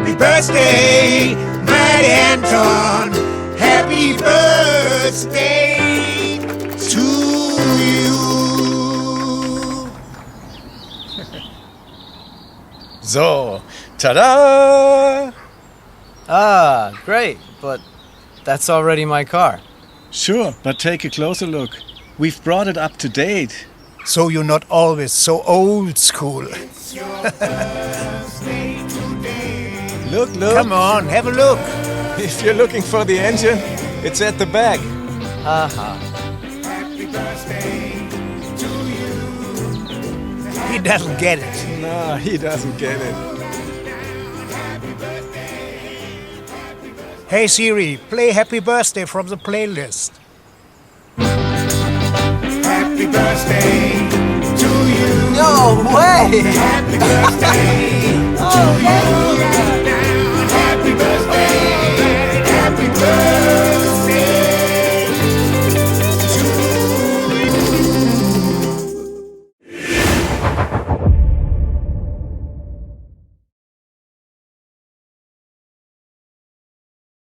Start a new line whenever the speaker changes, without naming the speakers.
Happy birthday, my Anton. Happy birthday to you.
So, ta-da!
Ah, great, but that's already my car.
Sure, but take a closer look. We've brought it up to date.
So you're not always so old school.
Look.
Come on, have a look.
If you're looking for the engine, it's at the back.
Haha.
He doesn't get it.
No, he doesn't get it.
Hey Siri, play Happy Birthday from the playlist. Happy birthday to you.
No way!
Happy birthday to you.